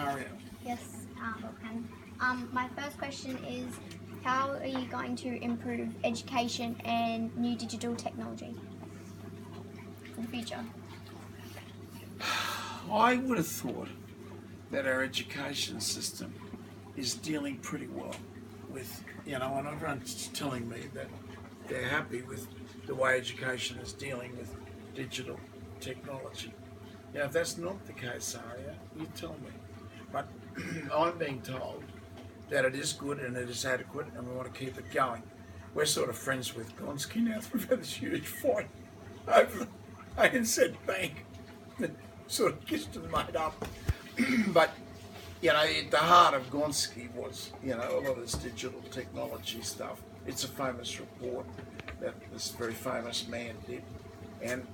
Ariah. Yes, Vulcan. My first question is, how are you going to improve education and new digital technology for the future? I would have thought that our education system is dealing pretty well with, and everyone's telling me that they're happy with the way education is dealing with digital technology. Now, if that's not the case, Aria, you tell me. But I'm being told that it is good and it is adequate and we want to keep it going. We're sort of friends with Gonski now. We've had this huge fight over the ANZ Bank that sort of kissed and made up. But, at the heart of Gonski was, a lot of this digital technology stuff. It's a famous report that this very famous man did. And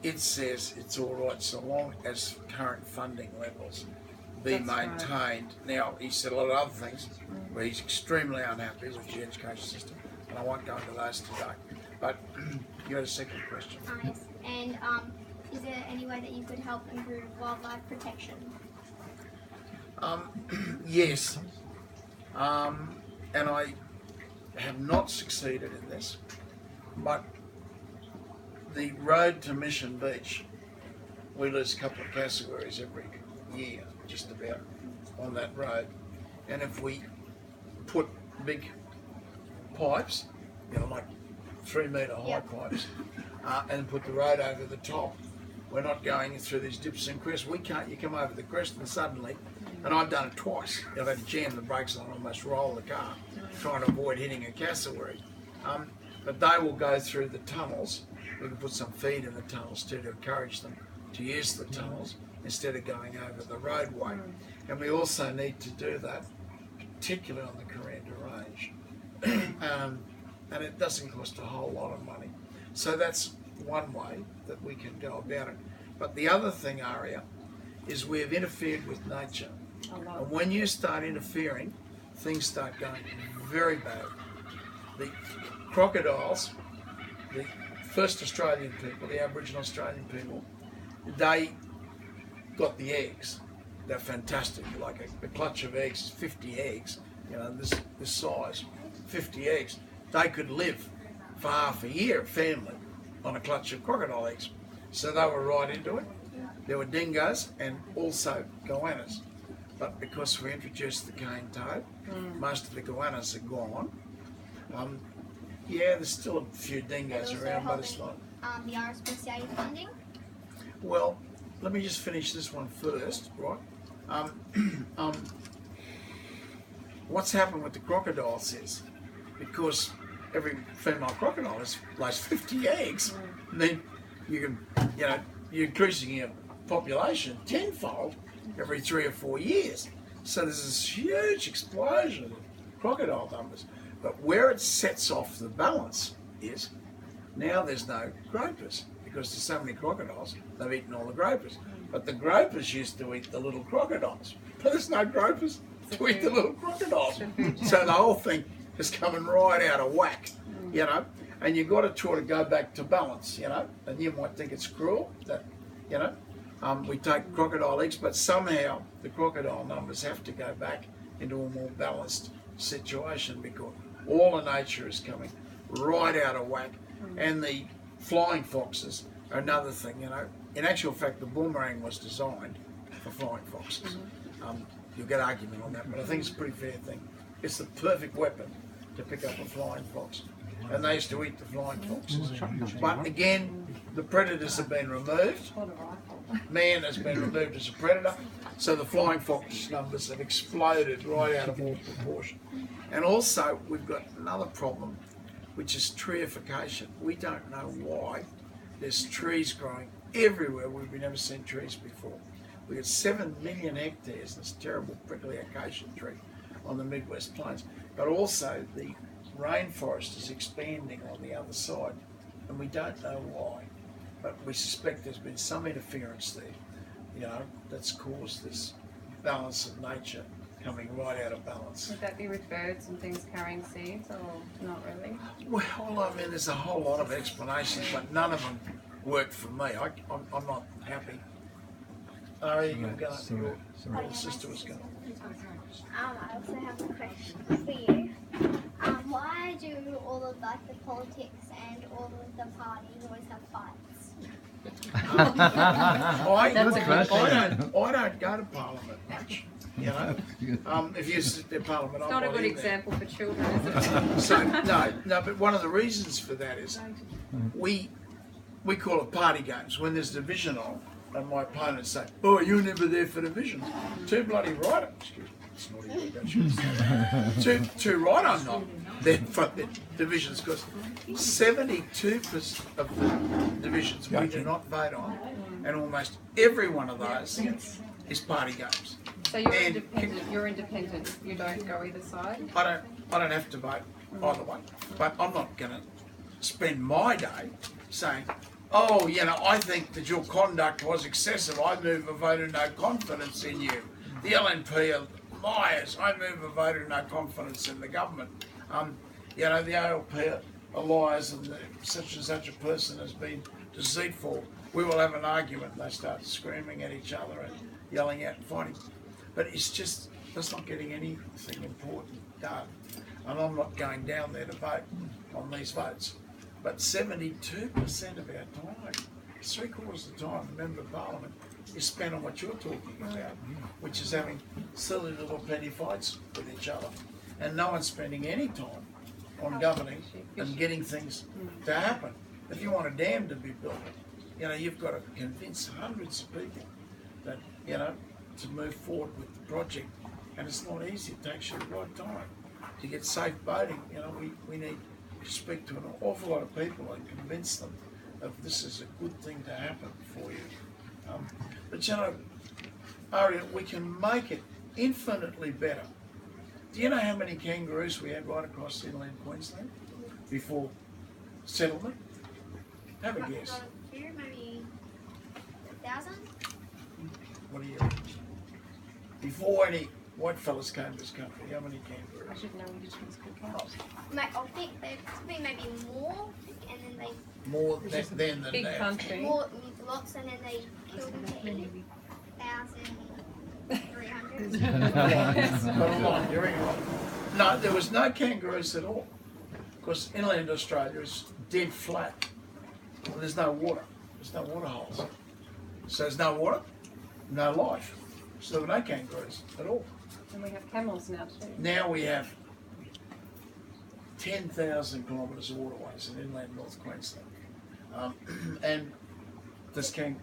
it says it's all right so long as current funding levels be maintained. Right. Now, he said a lot of other things where he's extremely unhappy with the education system, and I won't go into those today. But you had a second question. Yes. And is there any way that you could help improve wildlife protection? Yes. And I have not succeeded in this, but the road to Mission Beach, we lose a couple of cassowaries every year, just about, on that road. And if we put big pipes, like 3 metre high pipes, and put the road over the top, we're not going through these dips and crests. You come over the crest and suddenly, and I've done it twice, I've had to jam the brakes on and almost roll the car, trying to avoid hitting a cassowary. But they will go through the tunnels. We can put some feed in the tunnels too to encourage them to use the tunnels instead of going over the roadway. And we also need to do that, particularly on the Coranda Range. And it doesn't cost a whole lot of money. So that's one way that we can go about it. But the other thing, Aria, is we've interfered with nature. And when you start interfering, things start going very bad. The crocodiles, the first Australian people, the Aboriginal Australian people, they got the eggs. They're fantastic. Like a clutch of eggs is 50 eggs, this size, 50 eggs. They could live for half a year, family, on a clutch of crocodile eggs. So they were right into it. There were dingoes and also goannas. But because we introduced the cane toad, most of the goannas are gone. There's still a few dingoes around, but it's not. The RSPCA funding? Well, let me just finish this one first, right? What's happened with the crocodiles is, because every female crocodile lays 50 eggs, and then you can, you're increasing your population tenfold every 3 or 4 years. So there's this huge explosion of crocodile numbers. But where it sets off the balance is now there's no gropers because there's so many crocodiles, they've eaten all the gropers. But the gropers used to eat the little crocodiles. But there's no gropers to eat the little crocodiles. So the whole thing is coming right out of whack, and you've got to try to go back to balance, and you might think it's cruel that, we take crocodile eggs, but somehow the crocodile numbers have to go back into a more balanced situation because all of nature is coming right out of whack. And the flying foxes are another thing, In actual fact, the boomerang was designed for flying foxes. You'll get argument on that, but I think it's a pretty fair thing. It's the perfect weapon to pick up a flying fox. And they used to eat the flying foxes. But again, the predators have been removed. Man has been removed as a predator. So the flying fox numbers have exploded right out of all proportion. And also, we've got another problem, which is treeification. We don't know why there's trees growing everywhere where we've never seen trees before. We've got 7 million hectares of this terrible prickly acacia tree on the Midwest Plains. But also the rainforest is expanding on the other side, and we don't know why. But we suspect there's been some interference there, that's caused this balance of nature coming right out of balance. Would that be with birds and things carrying seeds, or not really? Well, there's a whole lot of explanations, but none of them work for me. I'm not happy. Ariah, you're going. Your sister was going. I also have a question for you. Why do all of like the politics and all of the parties always have fights? I That's a don't go to Parliament much. You know, if you sit there, Parliament, It's I'm not a not good in there. example for children, is it? So no, but one of the reasons for that is we call it party games. When there's division on, and my opponents say, "Oh, you're never there for division." Too bloody right. Excuse me, it's not even don't you say. Too right. I'm not there for the divisions because 72% of the divisions we do not vote on, and almost every one of those is party games. So you're And- independent. You're independent. You don't go either side. I don't have to vote either way, but I'm not going to spend my day saying, "Oh, you know, I think that your conduct was excessive. I move a vote of no confidence in you." The LNP are liars. I move a vote of no confidence in the government. You know, the ALP are liars, and such and such a person has been deceitful. We will have an argument. And they start screaming at each other and yelling out and fighting. But that's not getting anything important done. And I'm not going down there to vote on these votes. But 72% of our time, 3/4 of the time, a member of Parliament, is spent on what you're talking about, which is having silly little petty fights with each other. And no one's spending any time on governing and getting things to happen. If you want a dam to be built, you know, you've got to convince hundreds of people that, you know, to move forward with the project, and it's not easy. It takes you the right time to get safe boating. You know, we need to speak to an awful lot of people and convince them that this is a good thing to happen for you. But you know, Ariah, we can make it infinitely better. Do you know how many kangaroos we had right across inland Queensland before settlement? Have a guess. Maybe 1,000? What do you reckon? Before any white fellas came to this country, how many I kangaroos? should know Indigenous could count. I think there could be maybe more, and then they More than Big that. country. more lots, and then they killed them to eat 1,300. But a lot, you're right. No, there was no kangaroos at all. Because inland Australia is dead flat. Well, there's no water. There's no water holes. So there's no water, no life. So there were no kangaroos at all. And we have camels now too. Now we have 10,000 kilometres of waterways in inland North Queensland. And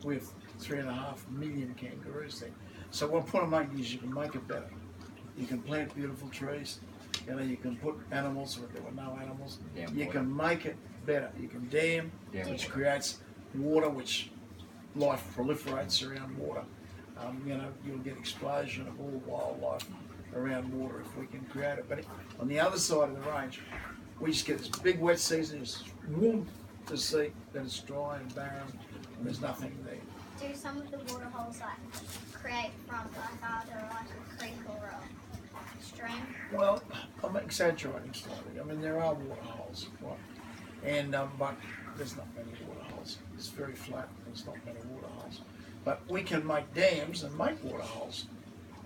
we have 3.5 million kangaroos there. So what point I'm making is you can make it better. You can plant beautiful trees. You know, you can put animals where there were no animals. You can make it better. You can dam, which creates water, which life proliferates around water. You know, you'll get explosion of all wildlife around water if we can create it. But on the other side of the range, we just get this big wet season. It's warm to see, then it's dry and barren, and there's nothing there. Do some of the water holes like create from like a creek or a stream? Well, I'm exaggerating slightly. I mean, there are water holes, right? And but there's not many water holes. It's very flat. There's not many water holes. But we can make dams and make water holes.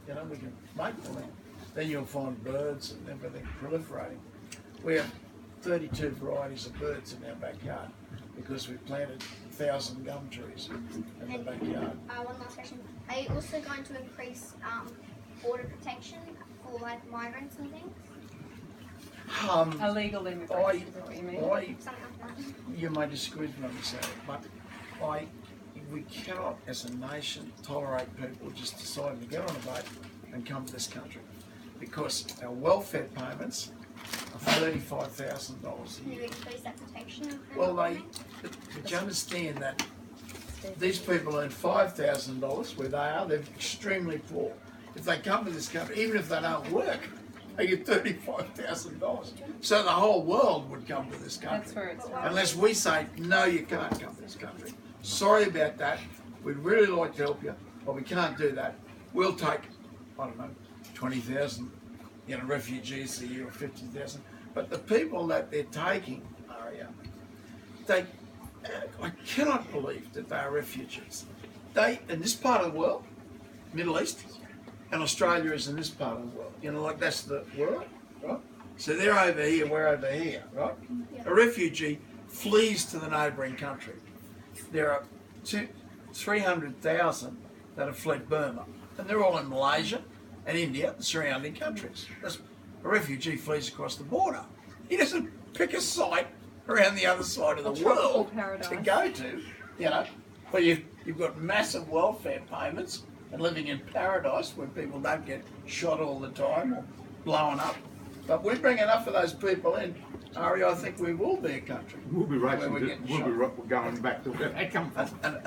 You know, we can make them. Then you'll find birds and everything proliferating. We have 32 varieties of birds in our backyard because we planted 1,000 gum trees in the backyard. One last question. Are you also going to increase border protection for like migrants and things? Illegal immigration is what you mean. Something like that? You may disagree with me on this, but we cannot, as a nation, tolerate people just deciding to get on a boat and come to this country, because our welfare payments are $35,000 a Can you year. increase that protection? Well, but you understand that these people earn $5,000 where they are. They're extremely poor. If they come to this country, even if they don't work, they get $35,000. So the whole world would come to this country. That's where it's Unless we say, no, you can't come to this country. Sorry about that. We'd really like to help you, but we can't do that. We'll take, I don't know, 20,000, refugees a year or 50,000. But the people that they're taking, Ariah, I cannot believe that they are refugees. In this part of the world, Middle East, and Australia is in this part of the world. You know, like that's the world, right? So they're over here, we're over here, right? Yeah. A refugee flees to the neighbouring country. There are 300,000 that have fled Burma, and they're all in Malaysia and India, the surrounding countries. A refugee flees across the border. He doesn't pick a site around the other side of the world to go to, you know. But you've got massive welfare payments and living in paradise where people don't get shot all the time or blown up. But we bring enough of those people in, Ari, I think we will be a country. We'll be racing. where we're getting We'll shot. be going back to where they come from. And